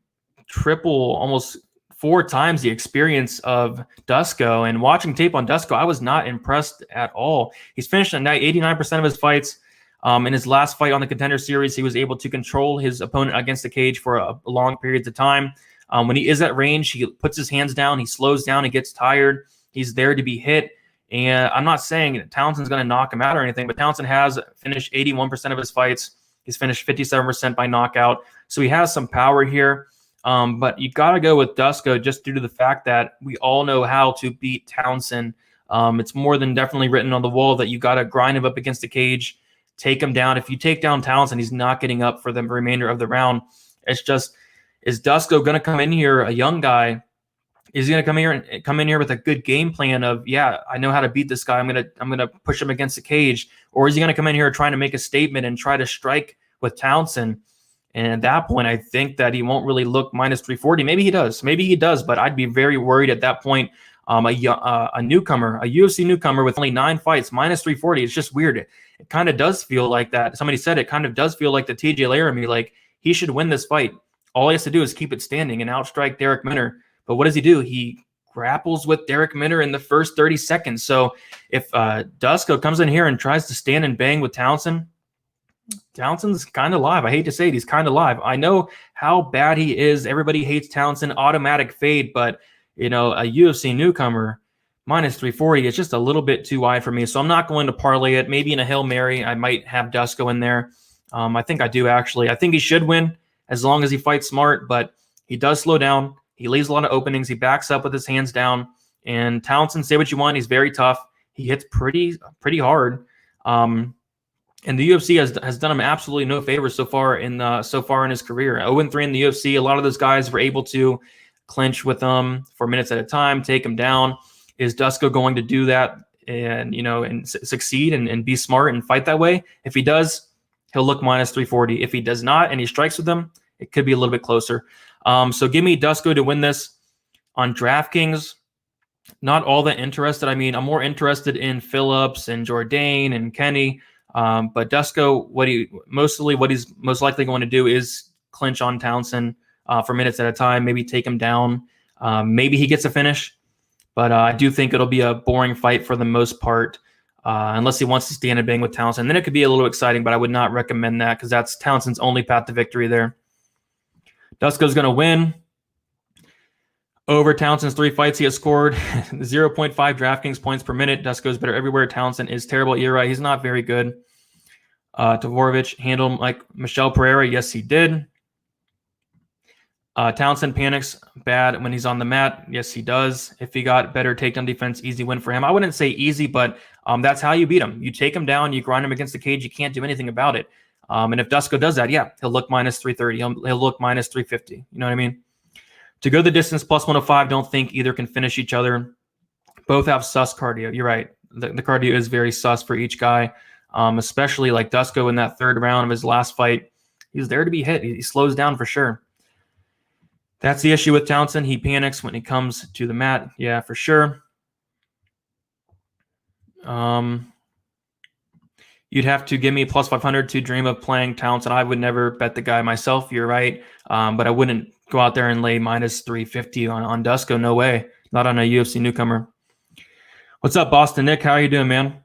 triple, almost 4 times the experience of Dusko. And watching tape on Dusko, I was not impressed at all. He's finished at 89% of his fights. In his last fight on the Contender Series, he was able to control his opponent against the cage for a long period of time. When he is at range, he puts his hands down, he slows down, he gets tired. He's there to be hit. And I'm not saying Townsend's going to knock him out or anything, but Townsend has finished 81% of his fights. He's finished 57% by knockout. So he has some power here. But you got to go with Dusko just due to the fact that we all know how to beat Townsend. It's more than definitely written on the wall that you got to grind him up against the cage, take him down. If you take down Townsend, he's not getting up for the remainder of the round. It's just, is Dusko going to come in here, a young guy? Is he going to come in here with a good game plan of, yeah, I know how to beat this guy. I'm gonna push him against the cage, or is he going to come in here trying to make a statement and try to strike with Townsend? And at that point, I think that he won't really look minus 340. Maybe he does, but I'd be very worried at that point. A newcomer, a UFC newcomer with only 9 fights, minus 340. It's just weird. It kind of does feel like that. Somebody said it kind of does feel like the TJ Laramie, like he should win this fight. All he has to do is keep it standing and outstrike Derek Minner. But what does he do? He grapples with Derek Minner in the first 30 seconds. So if Dusko comes in here and tries to stand and bang with Townsend, Townsend's kind of live. I hate to say it, he's kind of live. I know how bad he is. Everybody hates Townsend, automatic fade, but a UFC newcomer, minus 340, it's just a little bit too wide for me. So I'm not going to parlay it. Maybe in a Hail Mary, I might have Dusko in there. I think I do, actually. I think he should win as long as he fights smart, but he does slow down. He leaves a lot of openings. He backs up with his hands down. And Townsend, say what you want, he's very tough. He hits pretty hard. And the UFC has done him absolutely no favors so far in his career. 0-3 in the UFC. A lot of those guys were able to clinch with him for minutes at a time, take him down. Is Dusko going to do that and succeed and be smart and fight that way? If he does, he'll look minus 340. If he does not and he strikes with them, it could be a little bit closer. So give me Dusko to win this. On DraftKings, not all that interested. I mean, I'm more interested in Phillips and Jourdain and Kenny. But Dusko, what he's most likely going to do is clinch on Townsend for minutes at a time, maybe take him down. Maybe he gets a finish, but I do think it'll be a boring fight for the most part, unless he wants to stand and bang with Townsend. Then it could be a little exciting, but I would not recommend that because that's Townsend's only path to victory there. Dusko's going to win. Over Townsend's 3 fights, he has scored 0.5 DraftKings points per minute. Dusko's better everywhere. Townsend is terrible. You're right. He's not very good. Todorovic handled him like Michel Pereira. Yes, he did. Townsend panics bad when he's on the mat. Yes, he does. If he got better takedown defense, easy win for him. I wouldn't say easy, but that's how you beat him. You take him down, you grind him against the cage. You can't do anything about it. And if Dusko does that, yeah, he'll look minus 330. He'll look minus 350. You know what I mean? To go the distance, plus 105, don't think either can finish each other. Both have sus cardio. You're right. The cardio is very sus for each guy, especially like Dusko in that third round of his last fight. He's there to be hit. He slows down for sure. That's the issue with Townsend. He panics when he comes to the mat. Yeah, for sure. You'd have to give me plus 500 to dream of playing Townsend. I would never bet the guy myself. You're right. But I wouldn't go out there and lay minus 350 on Dusko. No way. Not on a UFC newcomer. What's up, Boston Nick? How are you doing, man?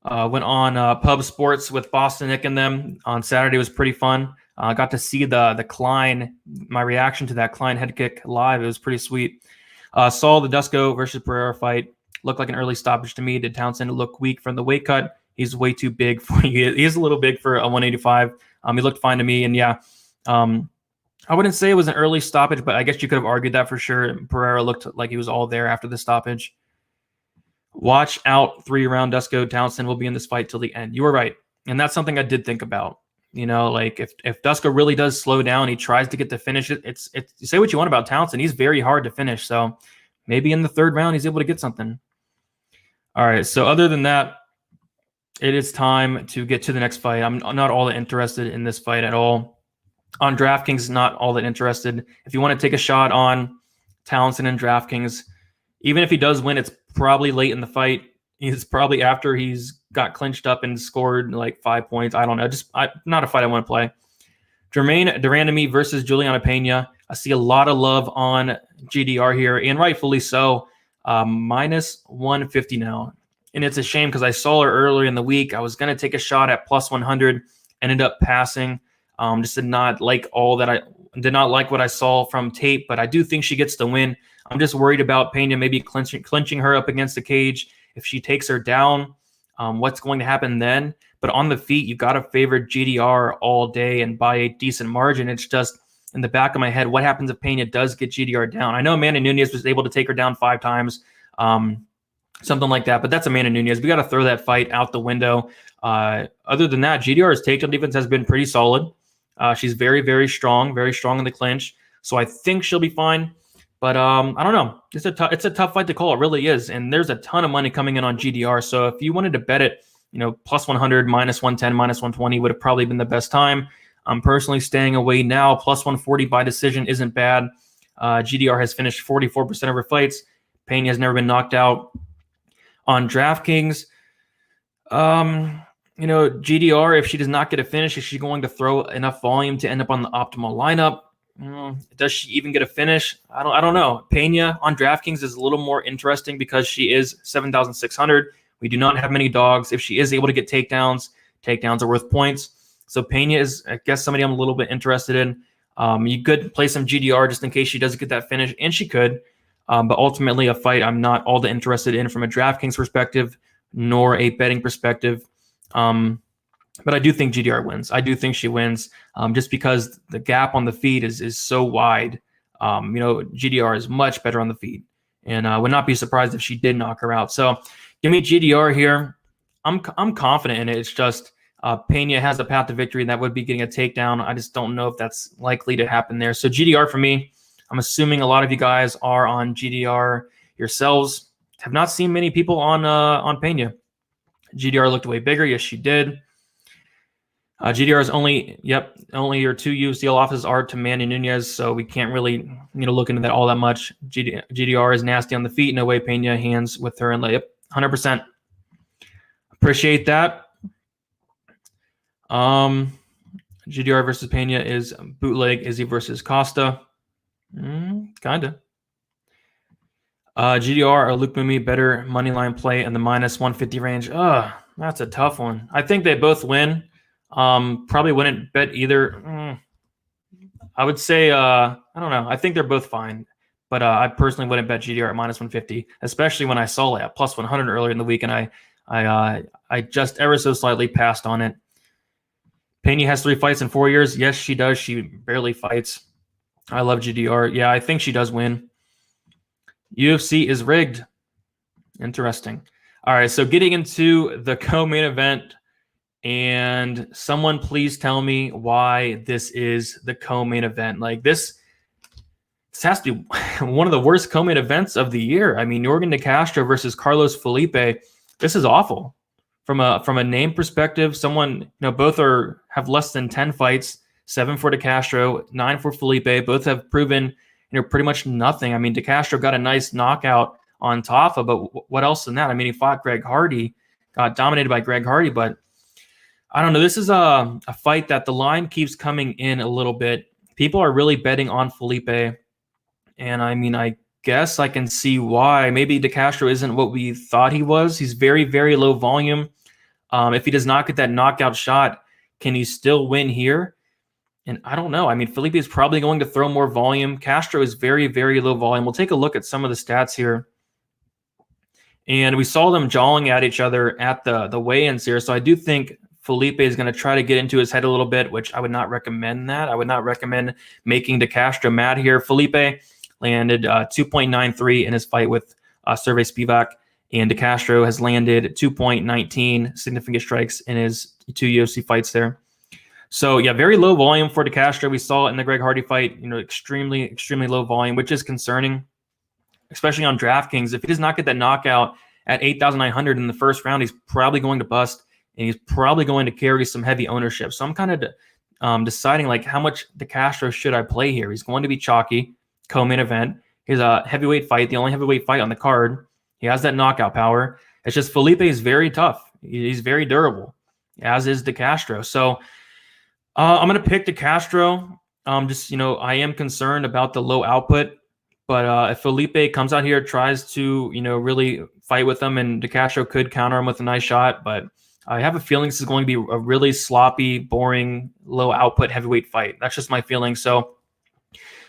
Went on Pub Sports with Boston Nick and them on Saturday. It was pretty fun. I got to see the Klein, my reaction to that Klein head kick live. It was pretty sweet. Saw the Dusko versus Pereira fight. Looked like an early stoppage to me. Did Townsend look weak from the weight cut? He's way too big for you. He's a little big for a 185. He looked fine to me. And yeah, I wouldn't say it was an early stoppage, but I guess you could have argued that for sure. Pereira looked like he was all there after the stoppage. Watch out, 3-round Dusko. Townsend will be in this fight till the end. You were right. And that's something I did think about. You know, like if Dusko really does slow down, he tries to get to finish it. It's you say what you want about Townsend. He's very hard to finish. So maybe in the third round, he's able to get something. All right. So other than that, it is time to get to the next fight. I'm not all that interested in this fight at all. On DraftKings, not all that interested. If you want to take a shot on Townsend and DraftKings, even if he does win, it's probably late in the fight. It's probably after he's got clinched up and scored like 5 points. I don't know. Not a fight I want to play. Randamie versus Juliana Pena. I see a lot of love on GDR here, and rightfully so. Minus 150 now. And it's a shame because I saw her earlier in the week. I was going to take a shot at plus 100, ended up passing. Just did not like what I saw from tape, but I do think she gets the win. I'm just worried about Pena maybe clinching her up against the cage. If she takes her down, what's going to happen then? But on the feet, you've got to favor GDR all day and by a decent margin. It's just in the back of my head, what happens if Pena does get GDR down? I know Amanda Nunes was able to take her down 5 times, something like that, but that's Amanda Nunes. We got to throw that fight out the window. Other than that, GDR's takedown defense has been pretty solid. She's very, very strong in the clinch. So I think she'll be fine. But I don't know. It's a tough fight to call. It really is. And there's a ton of money coming in on GDR. So if you wanted to bet it, plus 100, minus 110, minus 120 would have probably been the best time. I'm personally staying away now. Plus 140 by decision isn't bad. GDR has finished 44% of her fights. Pena has never been knocked out. On DraftKings, GDR, if she does not get a finish, is she going to throw enough volume to end up on the optimal lineup? Does she even get a finish? I don't know. Pena on DraftKings is a little more interesting because she is 7,600. We do not have many dogs. If she is able to get takedowns are worth points. So Pena is, I guess, somebody I'm a little bit interested in. You could play some GDR just in case she doesn't get that finish, and she could. But ultimately, a fight I'm not all that interested in from a DraftKings perspective, nor a betting perspective. But I do think GDR wins. I do think she wins just because the gap on the feet is so wide. GDR is much better on the feet. And I would not be surprised if she did knock her out. So give me GDR here. I'm confident in it. It's just Pena has the path to victory, and that would be getting a takedown. I just don't know if that's likely to happen there. So GDR for me. I'm assuming a lot of you guys are on GDR yourselves. Have not seen many people on Pena. GDR looked way bigger. Yes, she did. GDR is only your 2 UCL losses are to Manny Nunez, so we can't really look into that all that much. GDR is nasty on the feet. No way Pena hands with her and layup. 100%. Appreciate that. GDR versus Pena is bootleg. Izzy versus Costa. Kinda. GDR or Lupomboomi better money line play in the minus 150 range. That's a tough one. I think they both win. Probably wouldn't bet either. I would say I don't know. I think they're both fine, but I personally wouldn't bet GDR at minus 150, especially when I saw it at plus 100 earlier in the week, and I just ever so slightly passed on it. Pena has 3 fights in 4 years. Yes, she does. She barely fights. I love GDR. Yeah, I think she does win. UFC is rigged. Interesting. All right, so getting into the co-main event, and someone please tell me why this is the co-main event. Like this has to be one of the worst co-main events of the year. I mean, Yorgan De Castro versus Carlos Felipe. This is awful. From a name perspective, someone, both have less than 10 fights, 7 for De Castro, 9 for Felipe. Both have proven, pretty much nothing. I mean, De Castro got a nice knockout on Tafa, but what else than that? I mean, he fought Greg Hardy, got dominated by Greg Hardy, but I don't know. This is a fight that the line keeps coming in a little bit. People are really betting on Felipe, and I mean, I guess I can see why. Maybe De Castro isn't what we thought he was. He's very, very low volume. If he does not get that knockout shot, can he still win here? And I don't know. I mean, Felipe is probably going to throw more volume. Castro is very, very low volume. We'll take a look at some of the stats here. And we saw them jawing at each other at the weigh-ins here. So I do think Felipe is going to try to get into his head a little bit, which I would not recommend that. I would not recommend making De Castro mad here. Felipe landed 2.93 in his fight with Sergey Spivak, and De Castro has landed 2.19 significant strikes in his 2 UFC fights there. So yeah, very low volume for De Castro. We saw it in the Greg Hardy fight, extremely, extremely low volume, which is concerning, especially on DraftKings. If he does not get that knockout at 8,900 in the first round, he's probably going to bust, and he's probably going to carry some heavy ownership. So I'm kind of deciding like how much De Castro should I play here. He's going to be chalky, co-main event. He's a heavyweight fight, the only heavyweight fight on the card. He has that knockout power. It's just Felipe is very tough. He's very durable, as is De Castro. So I'm going to pick De Castro. I am concerned about the low output, but if Felipe comes out here, tries to, really fight with him, and De Castro could counter him with a nice shot, but I have a feeling this is going to be a really sloppy, boring, low output heavyweight fight. That's just my feeling. So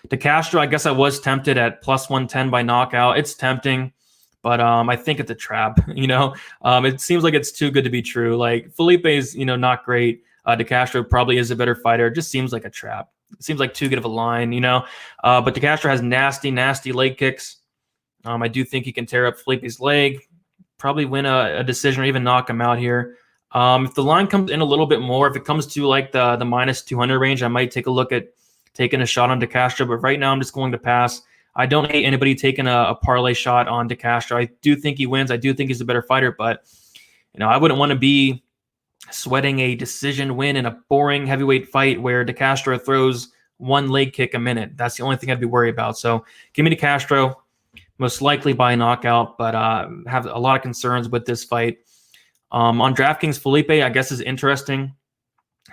De Castro, I guess I was tempted at plus 110 by knockout. It's tempting, but I think it's a trap. It seems like it's too good to be true. Like Felipe is, not great. De Castro probably is a better fighter. It just seems like a trap. It seems like too good of a line, But De Castro has nasty, nasty leg kicks. I do think he can tear up Felipe's leg, probably win a decision or even knock him out here. If the line comes in a little bit more, if it comes to like the minus 200 range, I might take a look at taking a shot on De Castro. But right now, I'm just going to pass. I don't hate anybody taking a parlay shot on De Castro. I do think he wins. I do think he's a better fighter, but I wouldn't want to be sweating a decision win in a boring heavyweight fight where De Castro throws one leg kick a minute. That's the only thing I'd be worried about. So give me De Castro, most likely by knockout, but have a lot of concerns with this fight. On DraftKings, Felipe, I guess, is interesting.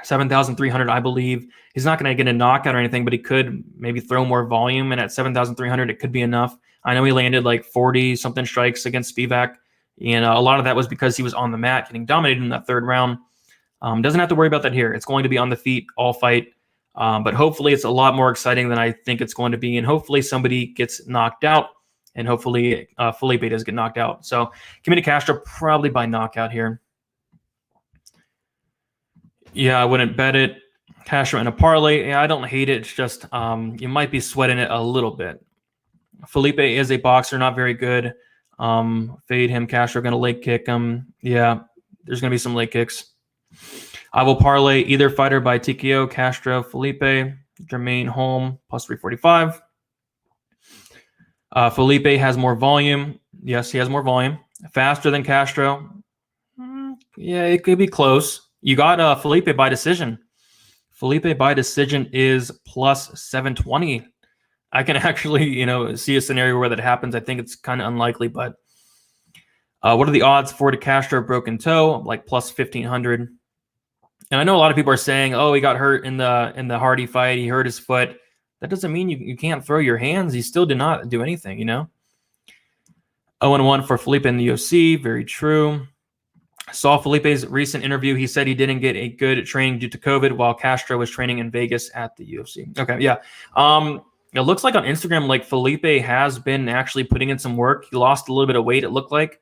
7,300, I believe. He's not going to get a knockout or anything, but he could maybe throw more volume, and at 7,300, it could be enough. I know he landed like 40-something strikes against Spivak, and a lot of that was because he was on the mat, getting dominated in that third round. Doesn't have to worry about that here. It's going to be on the feet all fight, but hopefully it's a lot more exciting than I think it's going to be, and hopefully somebody gets knocked out, and hopefully Felipe does get knocked out. So give me De Castro probably by knockout here. Yeah, I wouldn't bet it. Castro in a parlay. Yeah, I don't hate it. It's just you might be sweating it a little bit. Felipe is a boxer, not very good. Fade him. Castro going to leg kick him. Yeah, there's going to be some leg kicks. I will parlay either fighter by TKO, Castro, Felipe, Jermaine, Holm, plus 345. Felipe has more volume. Yes, he has more volume. Faster than Castro. Yeah, it could be close. You got Felipe by decision. Felipe by decision is plus 720. I can actually, see a scenario where that happens. I think it's kind of unlikely, but what are the odds for DeCastro broken toe? Like plus 1,500. And I know a lot of people are saying, oh, he got hurt in the Hardy fight. He hurt his foot. That doesn't mean you can't throw your hands. He still did not do anything, 0-1 for Felipe in the UFC. Very true. Saw Felipe's recent interview. He said he didn't get a good training due to COVID while Castro was training in Vegas at the UFC. Okay, yeah. It looks like on Instagram, like Felipe has been actually putting in some work. He lost a little bit of weight, it looked like.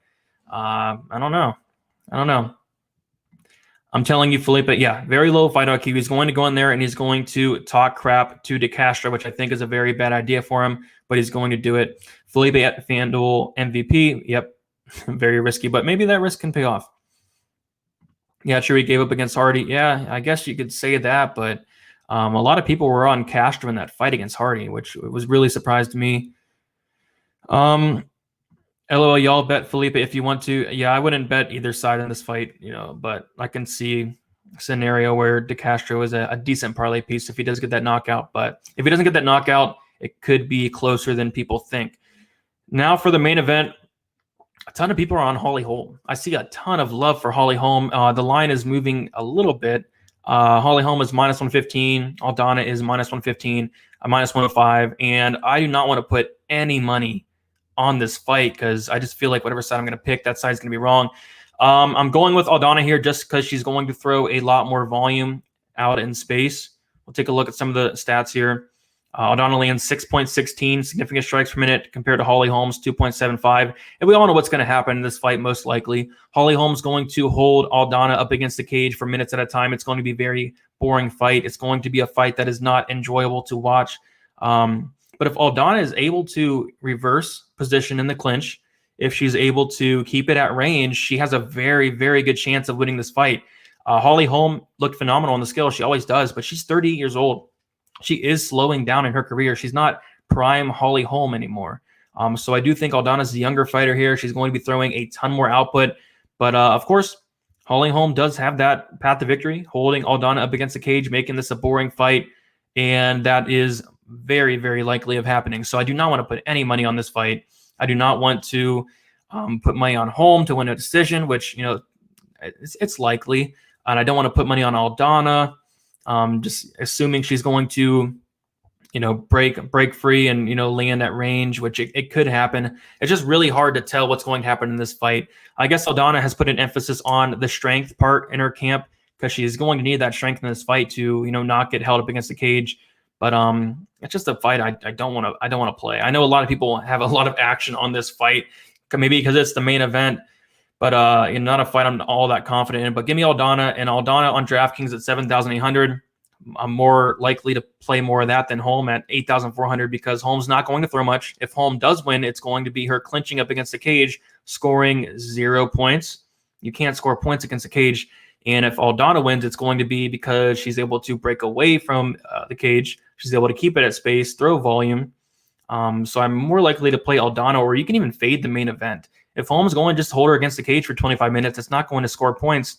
I don't know. I'm telling you, Felipe, yeah, very low fight IQ. He's going to go in there and he's going to talk crap to DeCastro, which I think is a very bad idea for him, but he's going to do it. Felipe at FanDuel MVP, yep, very risky, but maybe that risk can pay off. Yeah, sure, he gave up against Hardy. Yeah, I guess you could say that, but a lot of people were on Castro in that fight against Hardy, which was really a surprise to me. LOL, y'all bet Felipe if you want to. Yeah, I wouldn't bet either side in this fight, but I can see a scenario where DeCastro is a decent parlay piece if he does get that knockout. But if he doesn't get that knockout, it could be closer than people think. Now for the main event, a ton of people are on Holly Holm. I see a ton of love for Holly Holm. The line is moving a little bit. Holly Holm is minus 115. Aldana is minus 115, minus 105. And I do not want to put any money on this fight because I just feel like whatever side I'm going to pick, that side's going to be wrong. I'm going with Aldana here just because she's going to throw a lot more volume out in space. We'll take a look at some of the stats here. Aldana lands 6.16 significant strikes per minute compared to Holly Holm's 2.75. And we all know what's going to happen in this fight most likely. Holly Holm's going to hold Aldana up against the cage for minutes at a time. It's going to be a very boring fight. It's going to be a fight that is not enjoyable to watch. But if Aldana is able to reverse position in the clinch, if she's able to keep it at range, she has a very, very good chance of winning this fight. Holly Holm looked phenomenal on the scale. She always does, but she's 38 years old. She is slowing down in her career. She's not prime Holly Holm anymore. So I do think Aldana's a younger fighter here. She's going to be throwing a ton more output. But of course, Holly Holm does have that path to victory, holding Aldana up against the cage, making this a boring fight. And that is very, very likely of happening. So I do not want to put any money on this fight. I do not want to put money on Holm to win a decision, which, it's likely. And I don't want to put money on Aldana, just assuming she's going to, break free and, land at range, which it could happen. It's just really hard to tell what's going to happen in this fight. I guess Aldana has put an emphasis on the strength part in her camp because she's going to need that strength in this fight to, not get held up against the cage. But it's just a fight I don't want to play. I know a lot of people have a lot of action on this fight, maybe because it's the main event, but not a fight I'm all that confident in. But give me Aldana, and Aldana on DraftKings at 7,800. I'm more likely to play more of that than Holm at 8,400 because Holm's not going to throw much. If Holm does win, it's going to be her clinching up against the cage, scoring 0 points. You can't score points against the cage. And if Aldana wins, it's going to be because she's able to break away from the cage. She's able to keep it at space, throw volume. So I'm more likely to play Aldana, or you can even fade the main event. If Holm's going just to hold her against the cage for 25 minutes, it's not going to score points.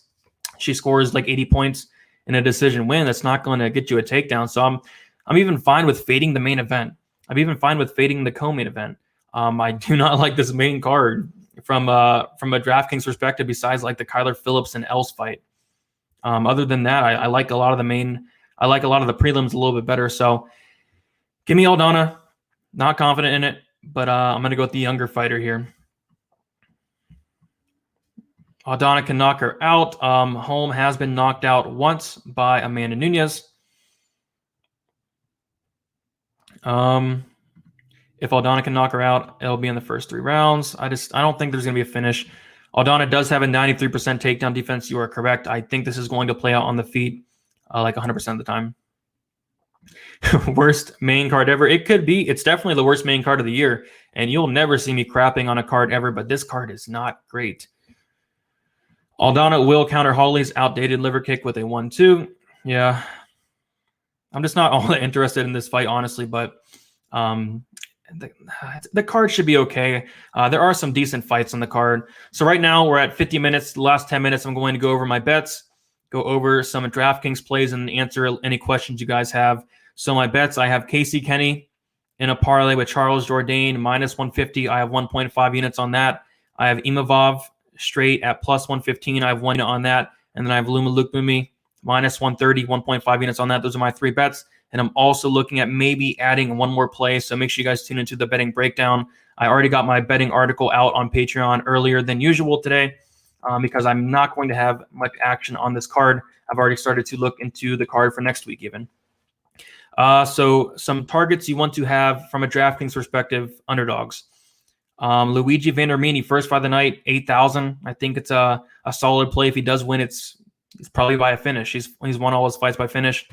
She scores like 80 points in a decision win. That's not going to get you a takedown. So I'm even fine with fading the main event. I'm even fine with fading the co-main event. I do not like this main card from a DraftKings perspective, besides like the Kyler Phillips and Ellis fight. Other than that, I like a lot of the main. I like a lot of the prelims a little bit better. So give me Aldana. Not confident in it, but I'm going to go with the younger fighter here. Aldana can knock her out. Holm has been knocked out once by Amanda Nunes. If Aldana can knock her out, it'll be in the first 3 rounds. I don't think there's going to be a finish. Aldana does have a 93% takedown defense. You are correct. I think this is going to play out on the feet like 100% of the time. Worst main card ever. It could be. It's definitely the worst main card of the year. And you'll never see me crapping on a card ever, but this card is not great. Aldana will counter Holly's outdated liver kick with a 1-2. Yeah. I'm just not all that interested in this fight, honestly, but the card should be okay. There are some decent fights on the card. So right now we're at 50 minutes. The last 10 minutes, I'm going to go over my bets, go over some Draftkings plays, and answer any questions you guys have. So my bets, I have Casey Kenny in a parlay with Charles Jourdain, minus 150. I have 1.5 units on that. I have Imavov straight at plus 115. I have 1 unit on that. And then I have Lupomboomi minus 130, 1.5 units on that. Those are my 3 bets. And I'm also looking at maybe adding one more play. So make sure you guys tune into the betting breakdown. I already got my betting article out on Patreon earlier than usual today because I'm not going to have much action on this card. I've already started to look into the card for next week even. So some targets you want to have from a DraftKings perspective, underdogs. Luigi Randamie, first fight of the night, 8,000. I think it's a solid play. If he does win, it's probably by a finish. He's won all his fights by finish.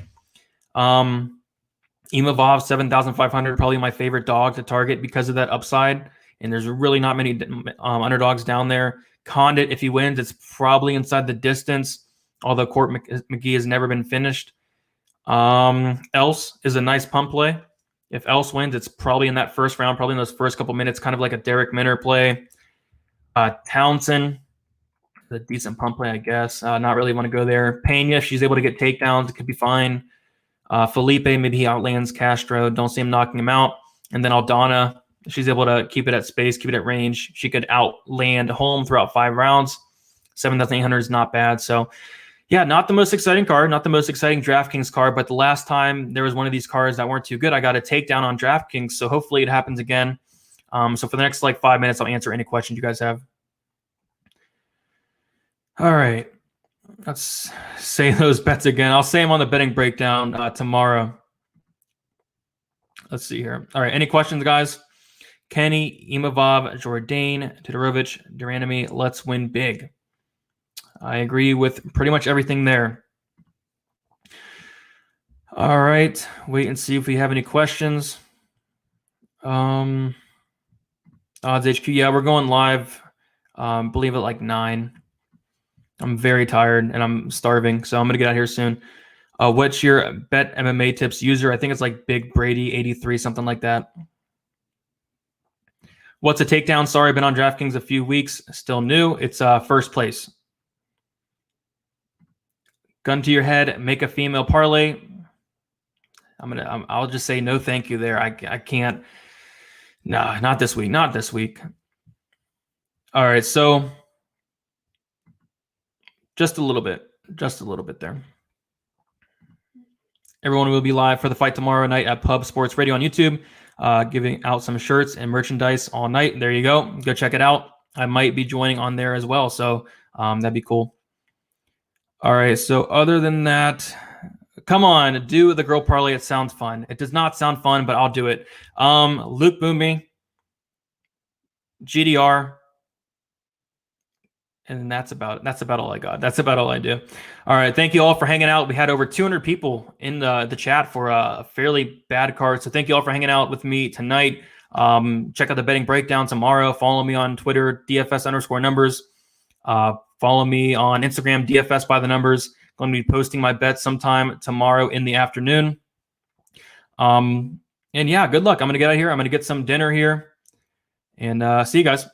Imavov, 7,500, probably my favorite dog to target because of that upside. And there's really not many underdogs down there. Condit, if he wins, it's probably inside the distance, although McGee has never been finished. Ellis is a nice pump play. If Ellis wins, it's probably in that first round, probably in those first couple minutes, kind of like a Derek Minner play. Townsend, a decent pump play, I guess. Not really want to go there. Pena, if she's able to get takedowns, it could be fine. Felipe, maybe he outlands Castro. Don't see him knocking him out. And then Aldana, if she's able to keep it at space, keep it at range, she could outland Holm throughout 5 rounds. 7,800 is not bad. So, yeah, not the most exciting card, not the most exciting DraftKings card, but the last time there was one of these cards that weren't too good, I got a takedown on DraftKings, so hopefully it happens again. So for the next 5 minutes, I'll answer any questions you guys have. All right, let's say those bets again. I'll say them on the betting breakdown tomorrow. Let's see here. All right, any questions, guys? Kenny, Imavov, Jourdain, Todorovic, Randamie, let's win big. I agree with pretty much everything there. All right. Wait and see if we have any questions. Odds HQ. Yeah, we're going live. Believe it, like 9. I'm very tired and I'm starving, so I'm going to get out here soon. What's your bet MMA tips user? I think it's like Big Brady 83, something like that. What's a takedown? Sorry, been on DraftKings a few weeks. Still new. It's first place. Gun to your head, make a female parlay. I'll just say no thank you there. I can't. No, not this week. Not this week. All right, so just a little bit there. Everyone will be live for the fight tomorrow night at Pub Sports Radio on YouTube, giving out some shirts and merchandise all night. There you go. Go check it out. I might be joining on there as well, so that'd be cool. All right, so other than that, come on, do the girl parlay. It sounds fun. It does not sound fun, but I'll do it. Lupomboomi, GDR, and that's about all I got. That's about all I do. All right, thank you all for hanging out. We had over 200 people in the chat for a fairly bad card, so thank you all for hanging out with me tonight. Check out the betting breakdown tomorrow. Follow me on Twitter, DFS_numbers. Follow me on Instagram, DFS by the numbers. Going to be posting my bets sometime tomorrow in the afternoon. And yeah, good luck. I'm going to get out of here. I'm going to get some dinner here. And see you guys.